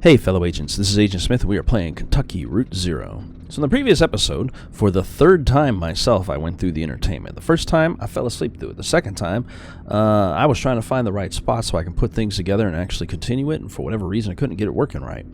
Hey fellow agents, this is Agent Smith and we are playing Kentucky Route Zero. So in the previous episode, for the third time myself, I went through the entertainment. The first time, I fell asleep through it. The second time, I was trying to find the right spot so I can put things together and actually continue it, and for whatever reason, I couldn't get it working right.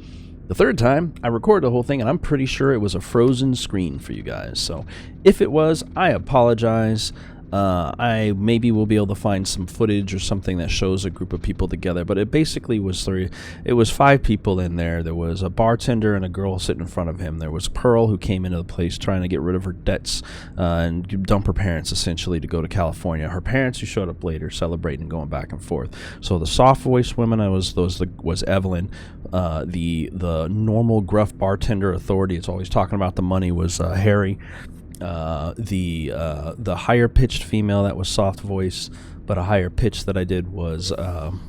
The third time, I recorded the whole thing, and I'm pretty sure it was a frozen screen for you guys. So if it was, I apologize. I maybe will be able to find some footage or something that shows a group of people together, but it basically was it was 5 people in there. There was a bartender and a girl sitting in front of him. There was Pearl, who came into the place trying to get rid of her debts and dump her parents essentially to go to California. Her parents, who showed up later, celebrating and going back and forth. So the soft voice women was Evelyn. The normal gruff bartender authority, it's always talking about the money, was Harry. The higher pitched female, that was soft voice, but a higher pitch that I did was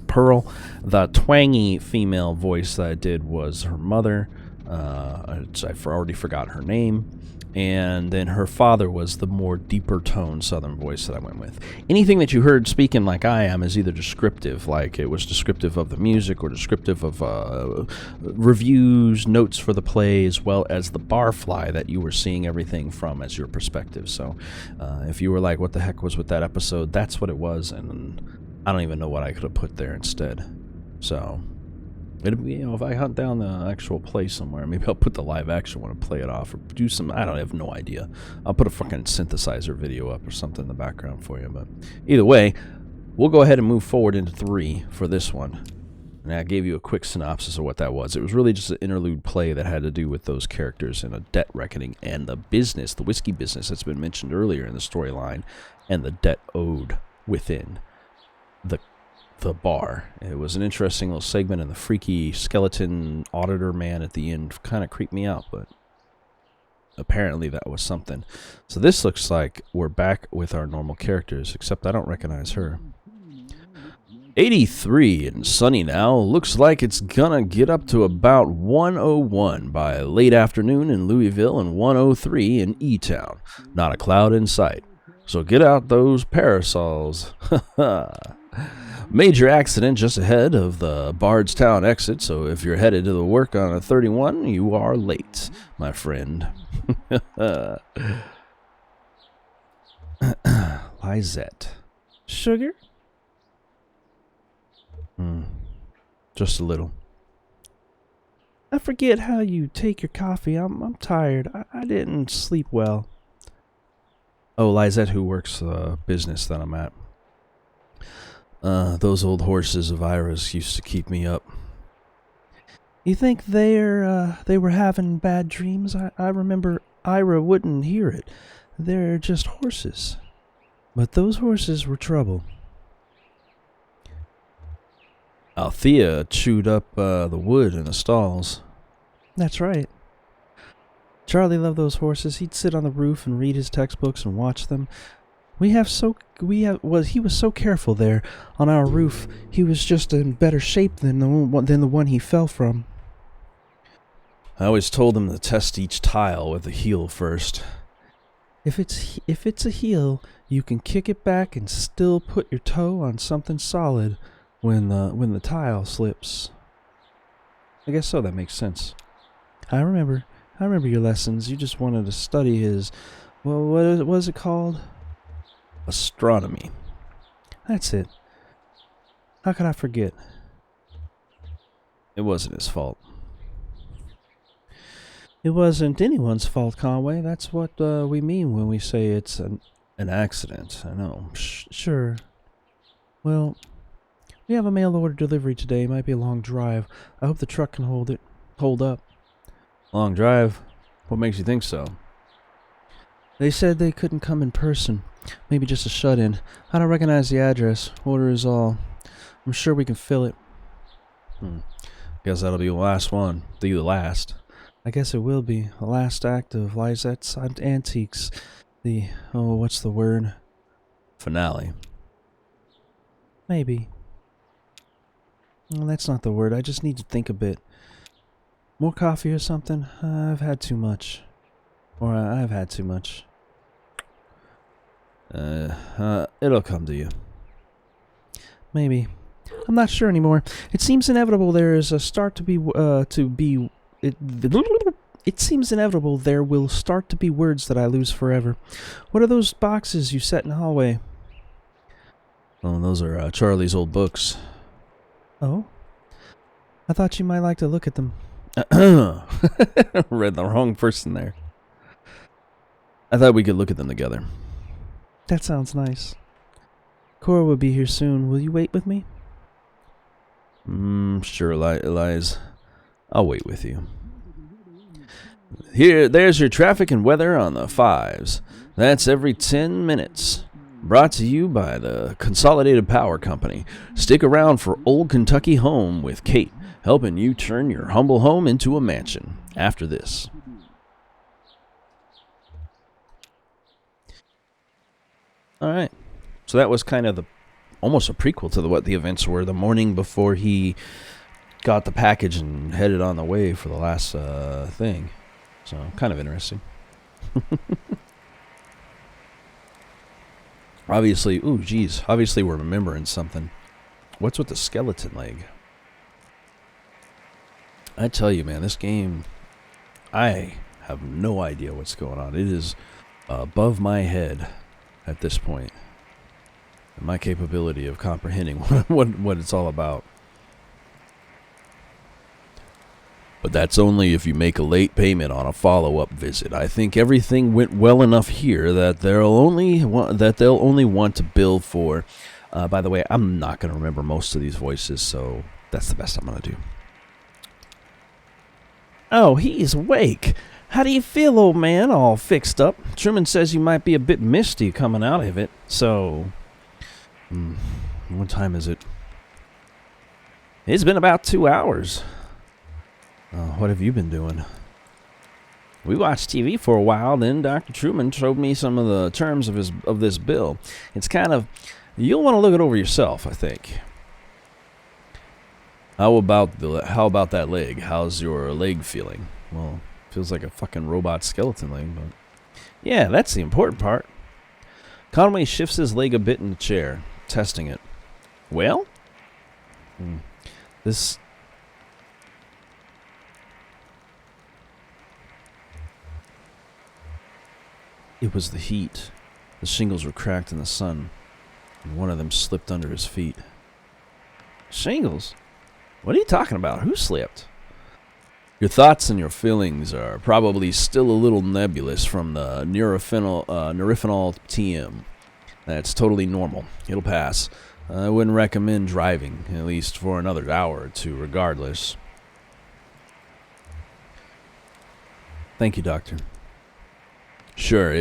Pearl. The twangy female voice that I did was her mother. I already forgot her name. And then her father was the more deeper tone southern voice that I went with. Anything that you heard speaking like I am is either descriptive, like it was descriptive of the music, or descriptive of reviews, notes for the play, as well as the barfly that you were seeing everything from as your perspective. So if you were like, what the heck was with that episode, that's what it was, and I don't even know what I could have put there instead. So if I hunt down the actual play somewhere, maybe I'll put the live action one and play it off, or do some, I have no idea. I'll put a fucking synthesizer video up or something in the background for you, but either way, we'll go ahead and move forward into 3 for this one. And I gave you a quick synopsis of what that was. It was really just an interlude play that had to do with those characters and a debt reckoning and the business, the whiskey business that's been mentioned earlier in the storyline, and the debt owed within the bar. It was an interesting little segment, and the freaky skeleton auditor man at the end kind of creeped me out, but apparently that was something. So this looks like we're back with our normal characters, except I don't recognize her. 83 and sunny now. Looks like it's gonna get up to about 101 by late afternoon in Louisville and 103 in E-Town. Not a cloud in sight. So get out those parasols. Major accident just ahead of the Bardstown exit, so if you're headed to the work on a 31, you are late, my friend. Lizette. Sugar? Just a little. I forget how you take your coffee. I'm tired. I didn't sleep well. Oh, Lizette, who works the business that I'm at. Those old horses of Ira's used to keep me up. You think they were having bad dreams? I remember Ira wouldn't hear it. They're just horses. But those horses were trouble. Althea chewed up the wood in the stalls. That's right. Charlie loved those horses. He'd sit on the roof and read his textbooks and watch them. He was so careful there on our roof. He was just in better shape than the one he fell from. I always told him to test each tile with the heel first. If it's a heel, you can kick it back and still put your toe on something solid when the tile slips. I guess so. That makes sense. I remember your lessons. You just wanted to study his, well, what was it called? Astronomy. That's it. How could I forget? It wasn't his fault. It wasn't anyone's fault, Conway. That's what we mean when we say it's an accident. I know. Sure. Well, we have a mail order delivery today. It might be a long drive. I hope the truck can hold up. Long drive? What makes you think so? They said they couldn't come in person. Maybe just a shut-in. I don't recognize the address. Order is all. I'm sure we can fill it. Guess that'll be the last one. The last. I guess it will be. The last act of Lizette's Antiques. What's the word? Finale. Maybe. Well, that's not the word. I just need to think a bit. More coffee or something? I've had too much. Or I've had too much. It'll come to you. Maybe. I'm not sure anymore. It seems inevitable there is a start to be It seems inevitable there will start to be words that I lose forever. What are those boxes you set in the hallway? Oh, those are Charlie's old books. Oh? I thought you might like to look at them. Read the wrong person there. I thought we could look at them together. That sounds nice. Cora will be here soon. Will you wait with me? Sure, Elias. I'll wait with you. There's your traffic and weather on the 5s. That's every 10 minutes. Brought to you by the Consolidated Power Company. Stick around for Old Kentucky Home with Kate, helping you turn your humble home into a mansion after this. Alright. So that was kind of almost a prequel to what the events were the morning before he got the package and headed on the way for the last thing. So, kind of interesting. Obviously, obviously we're remembering something. What's with the skeleton leg? I tell you, man, this game, I have no idea what's going on. It is above my head at this point. And my capability of comprehending what it's all about. But that's only if you make a late payment on a follow-up visit. I think everything went well enough here that they'll only want to bill for. By the way, I'm not going to remember most of these voices, so that's the best I'm going to do. Oh, he's awake. How do you feel, old man? All fixed up. Truman says you might be a bit misty coming out of it, so... what time is it? It's been about 2 hours. What have you been doing? We watched TV for a while, then Dr. Truman showed me some of the terms of this bill. It's kind of... You'll want to look it over yourself, I think. How about that leg? How's your leg feeling? Well, feels like a fucking robot skeleton leg, but... Yeah, that's the important part. Conway shifts his leg a bit in the chair, testing it. Well? This... It was the heat. The shingles were cracked in the sun, and one of them slipped under his feet. Shingles? What are you talking about? Who slipped? Your thoughts and your feelings are probably still a little nebulous from the Nurophenol TM. That's totally normal. It'll pass. I wouldn't recommend driving, at least for another hour or two, regardless. Thank you, Doctor. Sure,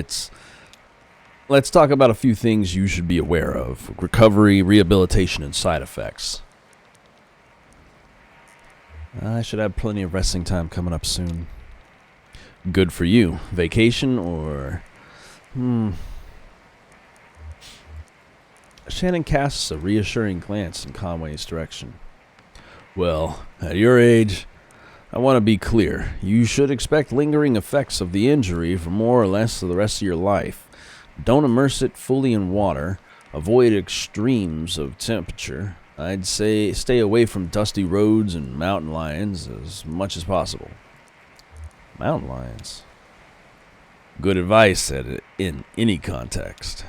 let's talk about a few things you should be aware of. Recovery, rehabilitation, and side effects. I should have plenty of resting time coming up soon. Good for you. Vacation or... Shannon casts a reassuring glance in Conway's direction. Well, at your age... I want to be clear. You should expect lingering effects of the injury for more or less the rest of your life. Don't immerse it fully in water. Avoid extremes of temperature. I'd say stay away from dusty roads and mountain lions as much as possible. Mountain lions? Good advice in any context.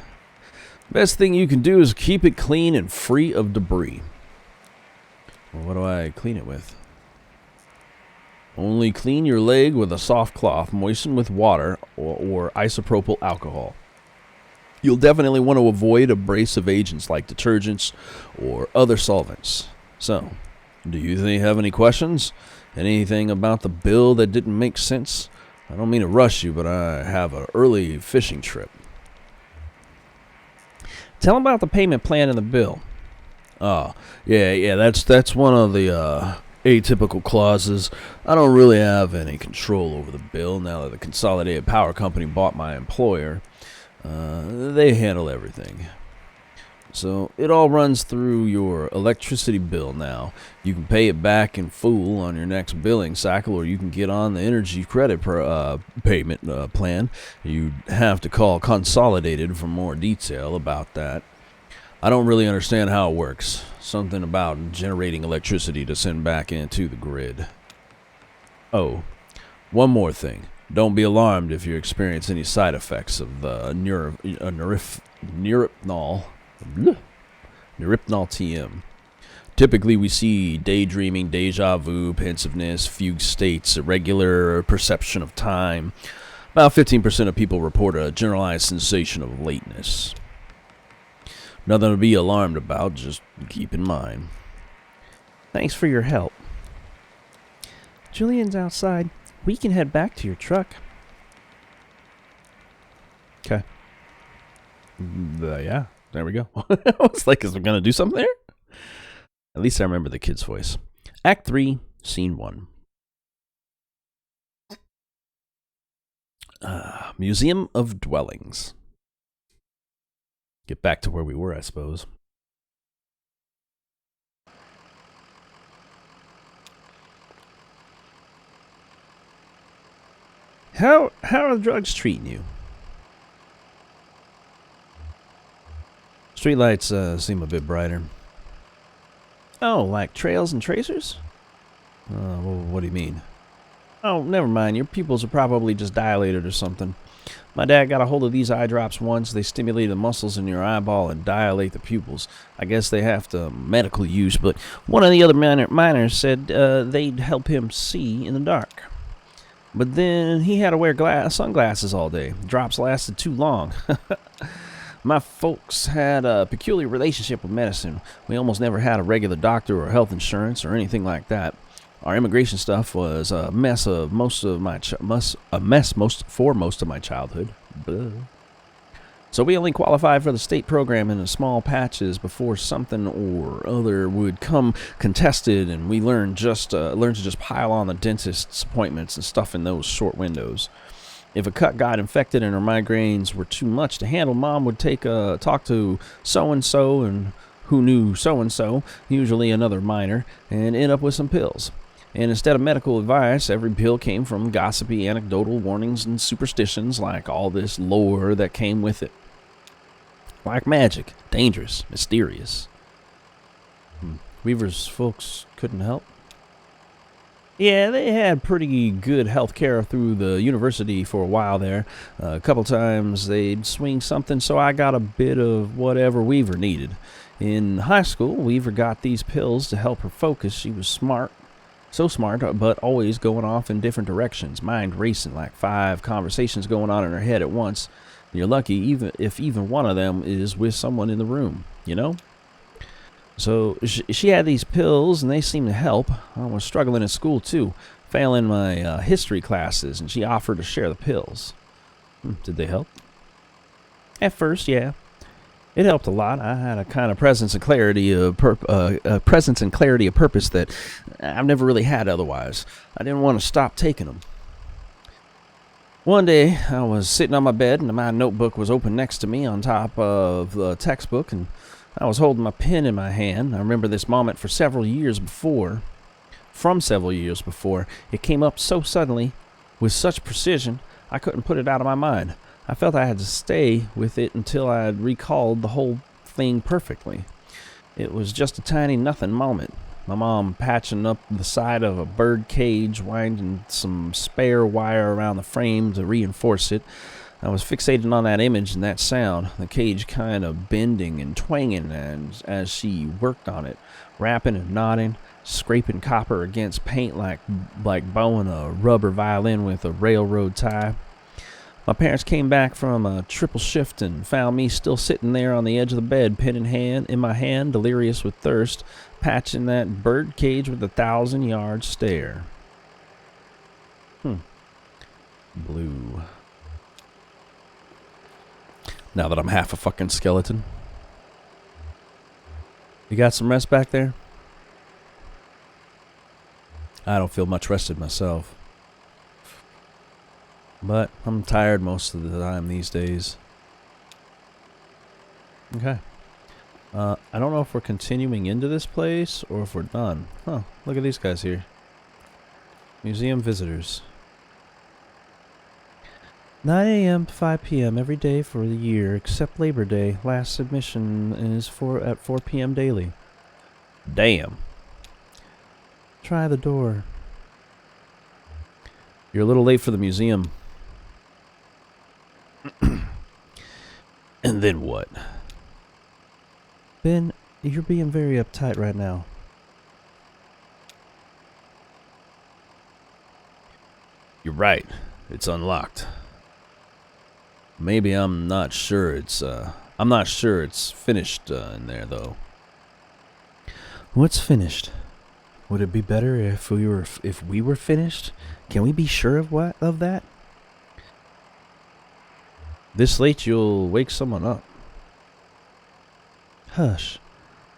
Best thing you can do is keep it clean and free of debris. Well, what do I clean it with? Only clean your leg with a soft cloth moistened with water or isopropyl alcohol. You'll definitely want to avoid abrasive agents like detergents or other solvents. So, do you have any questions? Anything about the bill that didn't make sense? I don't mean to rush you, but I have an early fishing trip. Tell them about the payment plan in the bill. Oh, yeah, that's one of the atypical clauses. I don't really have any control over the bill now that the Consolidated Power Company bought my employer. They handle everything. So it all runs through your electricity bill now. You can pay it back in full on your next billing cycle, or you can get on the energy credit payment plan. You'd have to call Consolidated for more detail about that. I don't really understand how it works, Something about generating electricity to send back into the grid. Oh, one more thing. Don't be alarmed if you experience any side effects of the Neuropnol TM. Typically, we see daydreaming, deja vu, pensiveness, fugue states, irregular perception of time. About 15% of people report a generalized sensation of lateness. Nothing to be alarmed about, just keep in mind. Thanks for your help. Julian's outside. We can head back to your truck. Okay. Yeah, there we go. I was like, is we going to do something there? At least I remember the kid's voice. Act 3, Scene 1. Museum of Dwellings. Get back to where we were, I suppose. How are the drugs treating you? Streetlights seem a bit brighter. Oh, like trails and tracers? Well, what do you mean? Oh, never mind. Your pupils are probably just dilated or something. My dad got a hold of these eye drops once. They stimulate the muscles in your eyeball and dilate the pupils. I guess they have to medical use, but one of the other miners said they'd help him see in the dark. But then he had to wear sunglasses all day. Drops lasted too long. My folks had a peculiar relationship with medicine. We almost never had a regular doctor or health insurance or anything like that. Our immigration stuff was a mess for most of my childhood. Blah. So we only qualified for the state program in small patches before something or other would come contested, and we learned to just pile on the dentist's appointments and stuff in those short windows. If a cut got infected and her migraines were too much to handle, Mom would talk to so-and-so and who knew so-and-so, usually another miner, and end up with some pills. And instead of medical advice, every pill came from gossipy, anecdotal warnings and superstitions, like all this lore that came with it. Like magic, dangerous, mysterious. Weaver's folks couldn't help? Yeah, they had pretty good health care through the university for a while there. A couple times they'd swing something, so I got a bit of whatever Weaver needed. In high school, Weaver got these pills to help her focus. She was smart, so smart, but always going off in different directions, mind racing, like 5 conversations going on in her head at once. You're lucky if even one of them is with someone in the room, you know? So she had these pills, and they seemed to help. I was struggling in school, too, failing my history classes, and she offered to share the pills. Did they help? At first, yeah. It helped a lot. I had a kind of presence and clarity of purpose that I've never really had otherwise. I didn't want to stop taking them. One day, I was sitting on my bed, and my notebook was open next to me on top of the textbook, and I was holding my pen in my hand. I remember this moment from several years before. It came up so suddenly, with such precision, I couldn't put it out of my mind. I felt I had to stay with it until I had recalled the whole thing perfectly. It was just a tiny nothing moment. My mom patching up the side of a bird cage, winding some spare wire around the frame to reinforce it. I was fixated on that image and that sound, the cage kind of bending and twanging as she worked on it, rapping and nodding, scraping copper against paint like bowing a rubber violin with a railroad tie. My parents came back from a triple shift and found me still sitting there on the edge of the bed, pen in my hand, delirious with thirst, patching that bird cage with a 1,000-yard stare. Blue. Now that I'm half a fucking skeleton. You got some rest back there? I don't feel much rested myself. But I'm tired most of the time these days. Okay. I don't know if we're continuing into this place or if we're done. Huh, look at these guys here. Museum visitors. 9 a.m. to 5 p.m. every day for the year except Labor Day. Last submission is at 4 p.m. daily. Damn. Try the door. You're a little late for the museum. And then what? Ben, you're being very uptight right now. You're right. It's unlocked. Maybe I'm not sure it's finished in there though. What's finished? Would it be better if we were finished? Can we be sure of that? This late you'll wake someone up. Hush.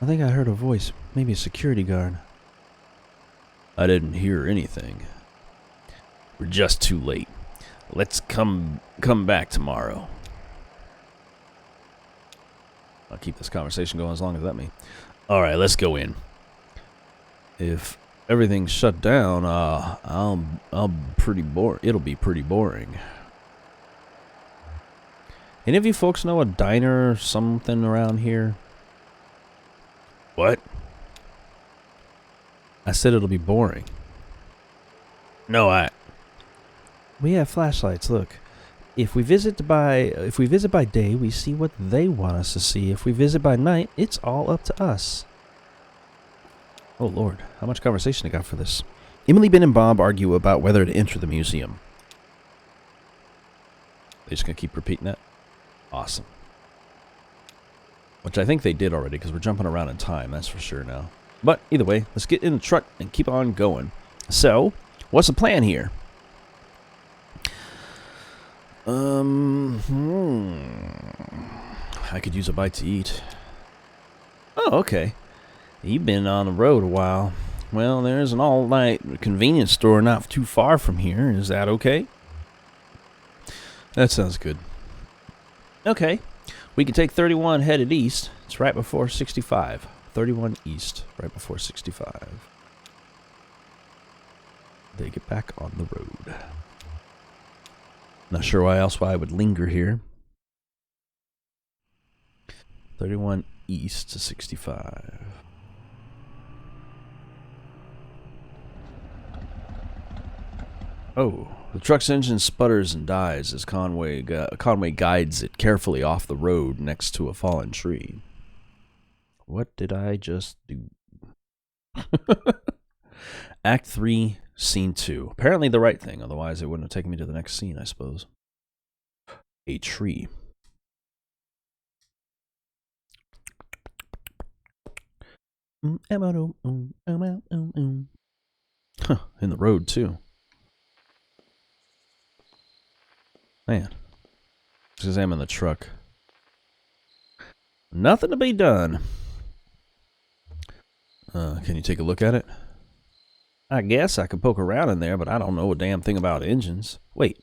I think I heard a voice. Maybe a security guard. I didn't hear anything. We're just too late. Let's come back tomorrow. I'll keep this conversation going as long as let me. Alright, let's go in. If everything's shut down, I'll pretty bored. It'll be pretty boring. Any of you folks know a diner or something around here? What? I said it'll be boring. No, we have flashlights, look. If we visit by day, we see what they want us to see. If we visit by night, it's all up to us. Oh Lord, how much conversation I got for this? Emily, Ben, and Bob argue about whether to enter the museum. They just gonna keep repeating that? Awesome. Which I think they did already, because we're jumping around in time, that's for sure now. But either way, let's get in the truck and keep on going. So, what's the plan here? I could use a bite to eat. Oh, okay. You've been on the road a while. Well, there's an all-night convenience store not too far from here. Is that okay? That sounds good. Okay. We can take 31 headed east. It's right before 65. 31 east, right before 65. They get back on the road. Not sure why I would linger here. 31 east to 65. Oh, the truck's engine sputters and dies as Conway guides it carefully off the road next to a fallen tree. What did I just do? Act 3, Scene 2. Apparently the right thing, otherwise it wouldn't have taken me to the next scene, I suppose. A tree. Huh, in the road too. Man. Just examine the truck. Nothing to be done. Can you take a look at it? I guess I could poke around in there, but I don't know a damn thing about engines. Wait,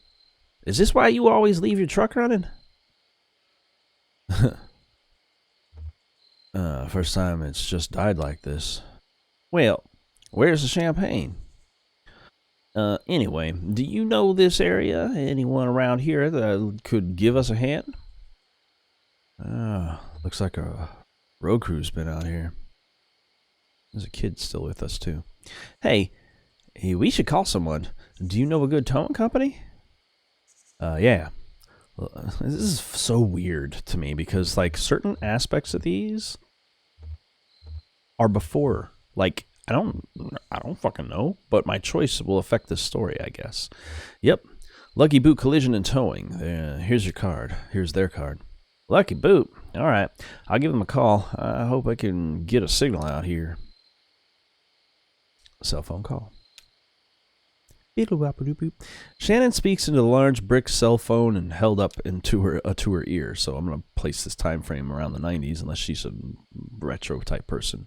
is this why you always leave your truck running? First time it's just died like this. Well, where's the champagne? Anyway, do you know this area? Anyone around here that could give us a hand? Looks like a road crew's been out here. There's a kid still with us, too. Hey, we should call someone. Do you know a good towing company? Yeah. This is so weird to me because, like, certain aspects of these are before. Like, I don't fucking know, but my choice will affect this story, I guess. Yep. Lucky Boot Collision and Towing. Here's your card. Here's their card. Lucky Boot. All right. I'll give them a call. I hope I can get a signal out here. Cell phone call. Shannon speaks into the large brick cell phone and held up to her ear. So I'm going to place this time frame around the 90s unless she's a retro type person.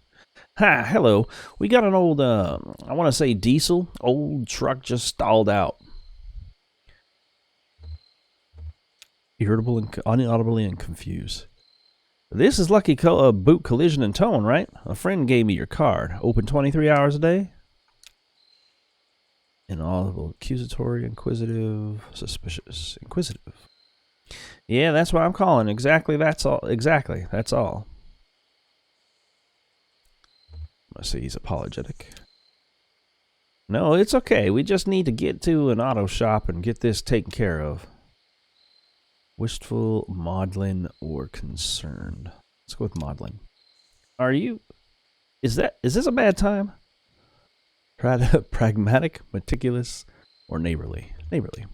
Hi, hello. We got an old, I want to say diesel. Old truck just stalled out. Irritable and inaudibly and confused. This is Lucky Boot Collision and Towing, right? A friend gave me your card. Open 23 hours a day? Inaudible, accusatory, inquisitive, suspicious, inquisitive. Yeah, that's why I'm calling. Exactly, that's all. Exactly, that's all. I say he's apologetic. No, it's okay. We just need to get to an auto shop and get this taken care of. Wistful, maudlin, or concerned. Let's go with maudlin. Are you... Is this a bad time? Pragmatic, meticulous, or neighborly? Neighborly.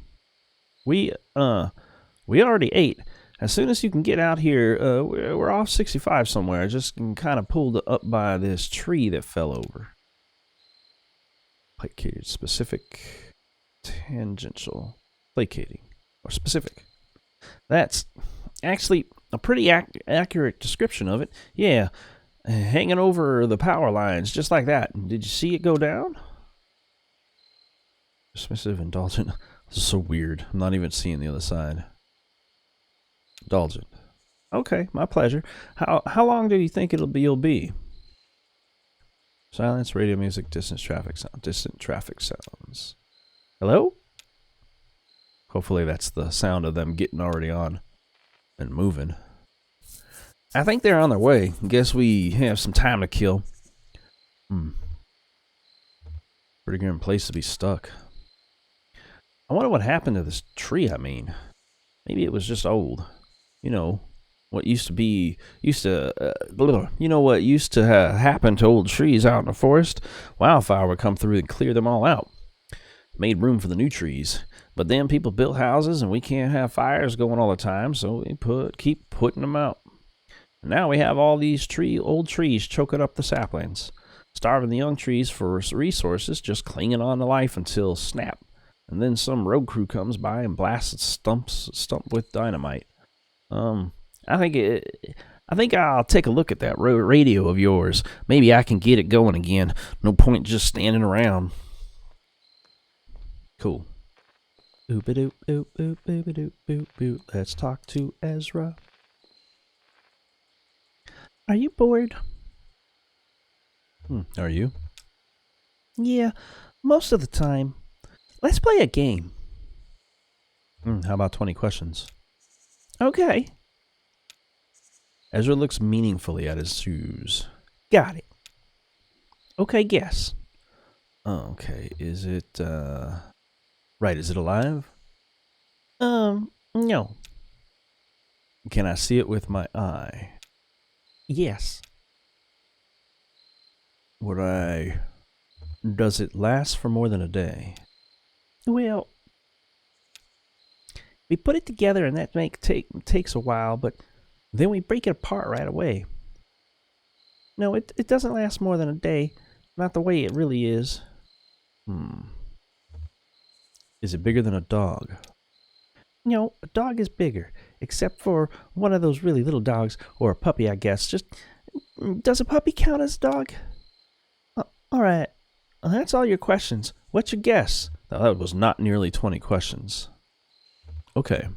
We already ate. As soon as you can get out here, we're off 65 somewhere. Just kind of pulled up by this tree that fell over. Placated, specific, tangential, placating, or specific. That's actually a pretty accurate description of it. Yeah, hanging over the power lines, just like that. Did you see it go down? Dismissive, indulgent. This is so weird. I'm not even seeing the other side. Indulgent. Okay, my pleasure. How long do you think you'll be? Silence, radio music, distant traffic sounds. Hello? Hopefully that's the sound of them getting already on and moving. I think they're on their way. Guess we have some time to kill. Pretty good place to be stuck. I wonder what happened to this tree, I mean. Maybe it was just old. You know, what used to happen to old trees out in the forest? Wildfire would come through and clear them all out. Made room for the new trees. But then people built houses and we can't have fires going all the time, so we keep putting them out. Now we have all these old trees choking up the saplings, starving the young trees for resources, just clinging on to life until snap. And then some road crew comes by and blasts its stump with dynamite. I think I'll take a look at that radio of yours. Maybe I can get it going again. No point just standing around. Cool. Oop-a-doop, oop, oop, oop-a-doop, boop, boop. Let's talk to Ezra. Are you bored? Are you? Yeah, most of the time. Let's play a game. How about 20 questions? Okay. Ezra looks meaningfully at his shoes. Got it. Okay, guess. Okay, is it, right, is it alive? No. Can I see it with my eye? Yes. Does it last for more than a day? Well, we put it together and that takes a while, but then we break it apart right away. No, it doesn't last more than a day. Not the way it really is. Is it bigger than a dog? No, a dog is bigger, except for one of those really little dogs, or a puppy, I guess. Does a puppy count as a dog? All right. Well, that's all your questions. What's your guess? Now, that was not nearly 20 questions. Okay.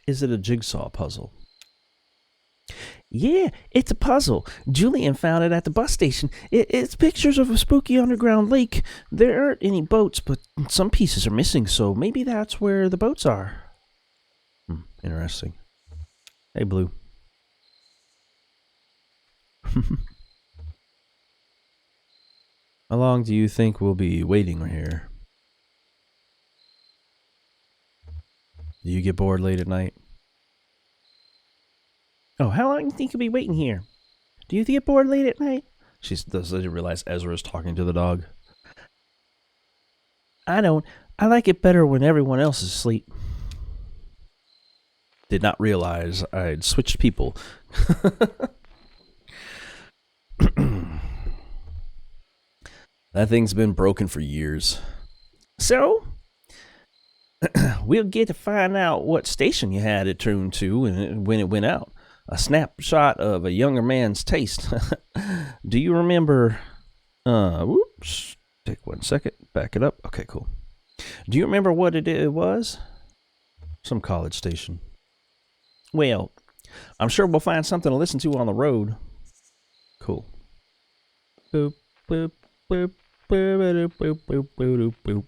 Is it a jigsaw puzzle? Yeah, it's a puzzle. Julian found it at the bus station. It's pictures of a spooky underground lake. There aren't any boats, but some pieces are missing, so maybe that's where the boats are. Interesting. Hey, Blue. How long do you think we'll be waiting here? Do you get bored late at night? Oh, how long do you think you'll be waiting here? Do you get bored late at night? She doesn't realize Ezra's talking to the dog. I don't. I like it better when everyone else is asleep. Did not realize I'd switched people. That thing's been broken for years. So, we'll get to find out what station you had it tuned to when it went out. A snapshot of a younger man's taste. Do you remember... whoops. Take 1 second. Back it up. Okay, cool. Do you remember what it was? Some college station. Well, I'm sure we'll find something to listen to on the road. Cool. Boop, boop, boop, boop, boop, boop, boop, boop.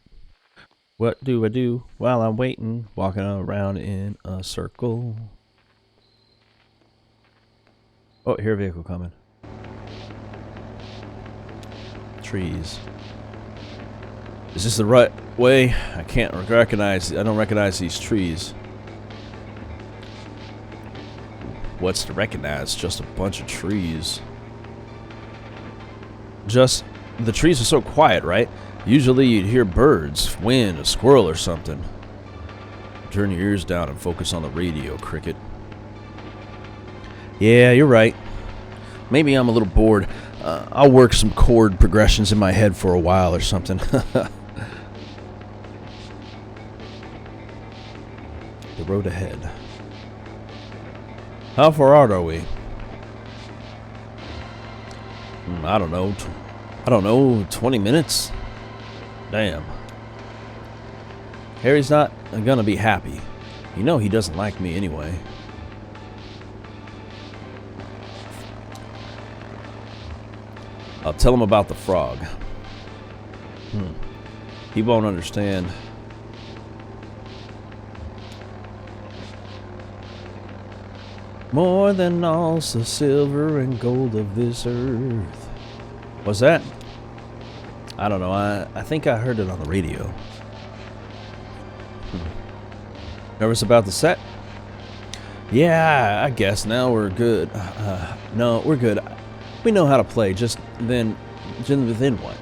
What do I do while I'm waiting, walking around in a circle? Oh, here a vehicle coming. Trees. Is this the right way? I can't recognize. I don't recognize these trees. What's to recognize? Just a bunch of trees. Just the trees are so quiet, right? Usually you'd hear birds, wind, a squirrel or something. Turn your ears down and focus on the radio, Cricket. Yeah, you're right. Maybe I'm a little bored. I'll work some chord progressions in my head for a while or something. The road ahead. How far out are we? I don't know. 20 minutes? Damn. Harry's not gonna be happy. You know he doesn't like me anyway. I'll tell him about the frog. He won't understand. More than all the silver and gold of this earth. What's that? I don't know. I think I heard it on the radio. Nervous about the set? Yeah, I guess now we're good. No, we're good. We know how to play. Just then what?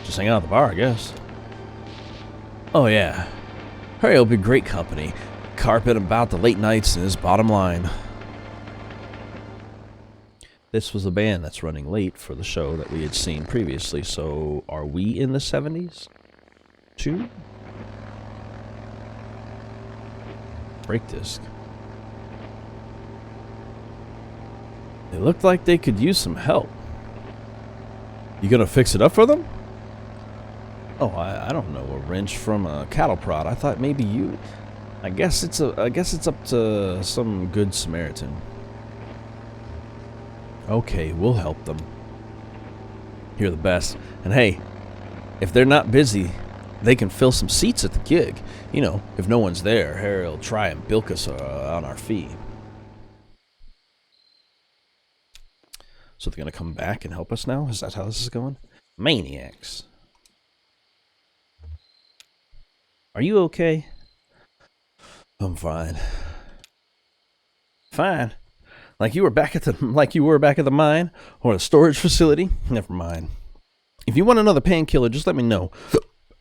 Just hang out at the bar, I guess. Oh yeah. Harry will be great company. Carpet about the late nights and his bottom line. This was a band that's running late for the show that we had seen previously, so are we in the 70s? Too? Brake disc. It looked like they could use some help. You gonna fix it up for them? Oh, I don't know. A wrench from a cattle prod. I thought maybe you. I guess it's up to some good Samaritan. Okay, we'll help them. You're the best. And hey, if they're not busy, they can fill some seats at the gig. You know, if no one's there, Harry'll try and bilk us on our fee. So they're going to come back and help us now? Is that how this is going? Maniacs. Are you okay? I'm fine. Fine? Like you were back at the mine or a storage facility? Never mind. If you want another painkiller, just let me know.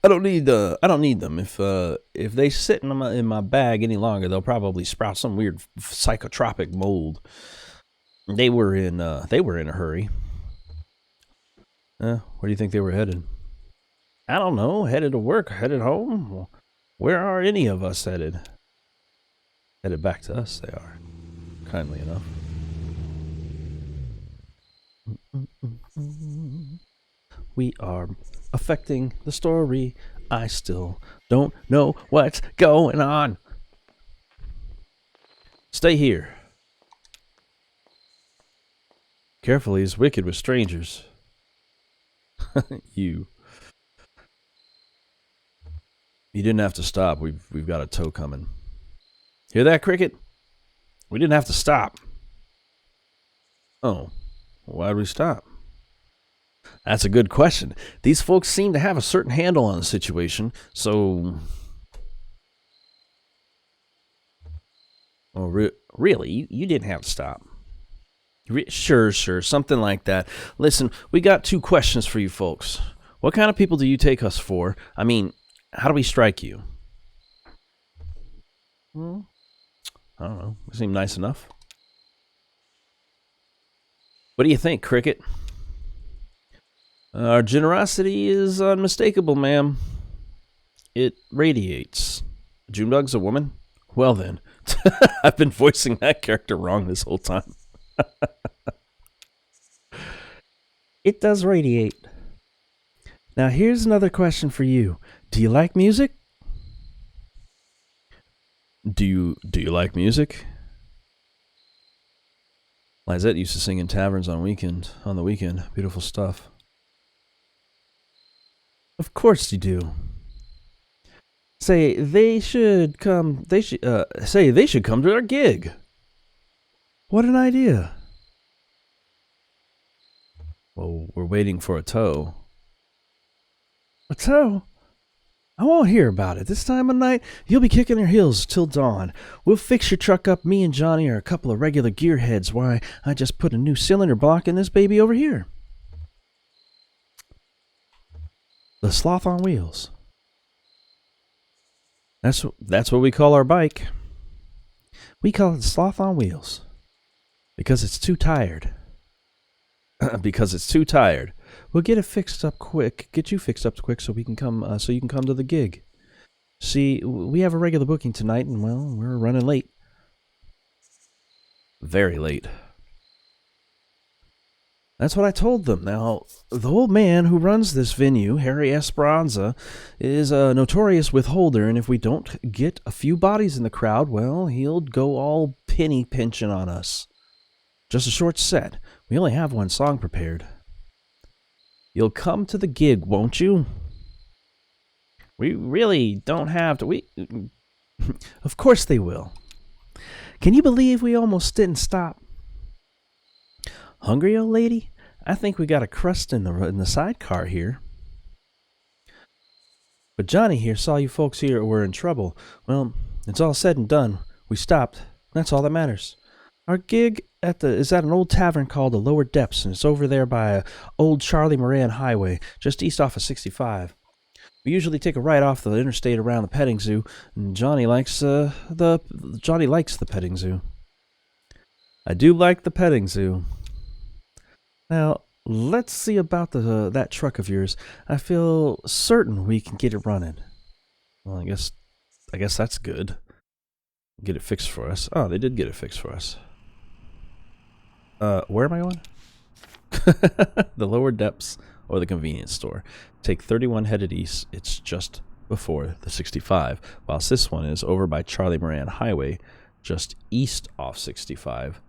I don't need them. If they sit in my bag any longer, they'll probably sprout some weird psychotropic mold. They were in a hurry. Where do you think they were headed? I don't know. Headed to work, headed home. Where are any of us headed? Headed back to us, they are. Kindly enough. We are affecting the story. I still don't know what's going on. Stay here. Careful, he's wicked with strangers. You didn't have to stop. We've got a tow coming. Hear that, Cricket? We didn't have to stop. Oh, why'd we stop? That's a good question. These folks seem to have a certain handle on the situation, so... Oh, really? You didn't have to stop. Sure, something like that. Listen, we got 2 questions for you folks. What kind of people do you take us for? I mean, how do we strike you? I don't know. We seem nice enough. What do you think, Cricket? Our generosity is unmistakable, ma'am. It radiates. Junebug's a woman? Well then, I've been voicing that character wrong this whole time. It does radiate. Now here's another question for you. Do you like music? Do you like music? Lizette used to sing in taverns on the weekend. Beautiful stuff. Of course you do. Say they should come to our gig. What an idea. Well, we're waiting for a tow. A tow? I won't hear about it. This time of night, you'll be kicking your heels till dawn. We'll fix your truck up. Me and Johnny are a couple of regular gearheads. Why, I just put a new cylinder block in this baby over here. The Sloth on Wheels. That's what we call our bike. We call it the Sloth on Wheels. Because it's too tired. Because it's too tired. We'll get it fixed up quick. Get you fixed up quick so we can come. So you can come to the gig. See, we have a regular booking tonight, and well, we're running late. Very late. That's what I told them. Now, the old man who runs this venue, Harry Esperanza, is a notorious withholder, and if we don't get a few bodies in the crowd, well, he'll go all penny pinching on us. Just a short set. We only have one song prepared. You'll come to the gig, won't you? We really don't have to. Of course they will. Can you believe we almost didn't stop? Hungry, old lady? I think we got a crust in the sidecar here. But Johnny here saw you folks here were in trouble. Well, it's all said and done. We stopped. That's all that matters. Our gig is at an old tavern called the Lower Depths, and it's over there by old Charlie Moran Highway, just east off of 65. We usually take a right off the interstate around the petting zoo, and Johnny likes the petting zoo. I do like the petting zoo. Now, let's see about that truck of yours. I feel certain we can get it running. Well, I guess that's good. Get it fixed for us. Oh, they did get it fixed for us. Where am I going? The Lower Depths or the convenience store. Take 31 headed east. It's just before the 65. Whilst this one is over by Charlie Moran Highway, just east off 65.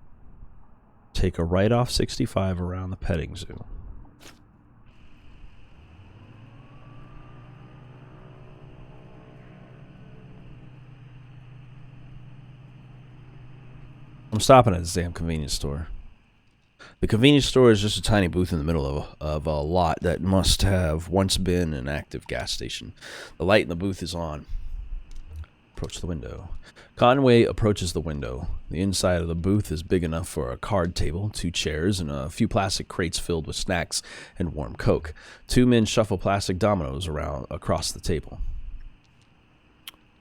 Take a right off 65 around the petting zoo. I'm stopping at this damn convenience store. The convenience store is just a tiny booth in the middle of a lot that must have once been an active gas station. The light in the booth is on. Approach the window. Conway approaches the window. The inside of the booth is big enough for a card table, 2 chairs, and a few plastic crates filled with snacks and warm Coke. 2 men shuffle plastic dominoes around across the table.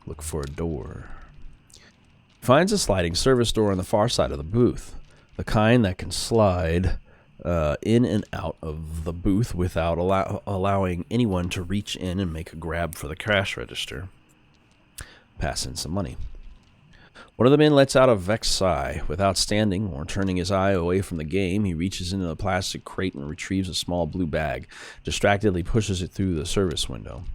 Look for a door. Finds a sliding service door on the far side of the booth. The kind that can slide in and out of the booth without allowing anyone to reach in and make a grab for the cash register. Pass in some money. One of the men lets out a vexed sigh. Without standing or turning his eye away from the game, he reaches into the plastic crate and retrieves a small blue bag. Distractedly pushes it through the service window.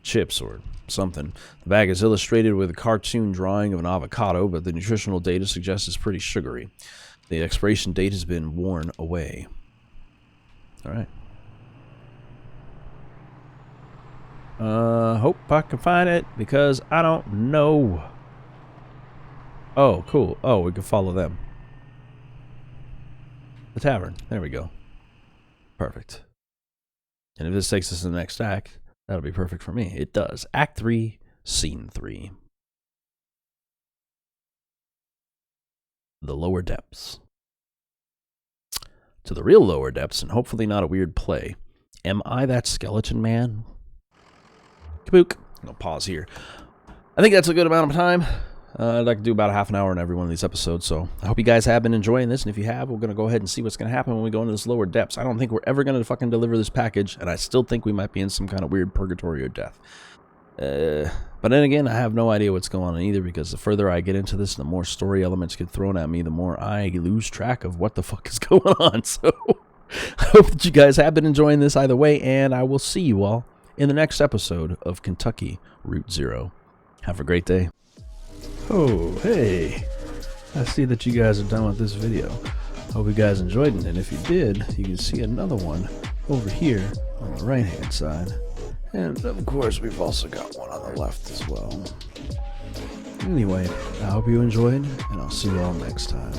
Chips or something. The bag is illustrated with a cartoon drawing of an avocado, but the nutritional data suggests it's pretty sugary. The expiration date has been worn away. All right. Hope I can find it because I don't know. Oh, cool. Oh, we can follow them. The tavern. There we go. Perfect. And if this takes us to the next act, that'll be perfect for me. It does. Act 3, Scene 3. The Lower Depths. To the real lower depths, and hopefully not a weird play. Am I that skeleton man? Kabook. I'll pause here. I think that's a good amount of time. I'd like to do about a half an hour in every one of these episodes, so I hope you guys have been enjoying this, and if you have, we're going to go ahead and see what's going to happen when we go into this lower depths. I don't think we're ever going to fucking deliver this package, and I still think we might be in some kind of weird purgatory or death. But then again, I have no idea what's going on either, because the further I get into this, the more story elements get thrown at me, the more I lose track of what the fuck is going on. So I hope that you guys have been enjoying this either way, and I will see you all in the next episode of Kentucky Route Zero. Have a great day. Oh, hey. I see that you guys are done with this video. Hope you guys enjoyed it, and if you did, you can see another one over here on the right-hand side. And, of course, we've also got one on the left as well. Anyway, I hope you enjoyed, and I'll see you all next time.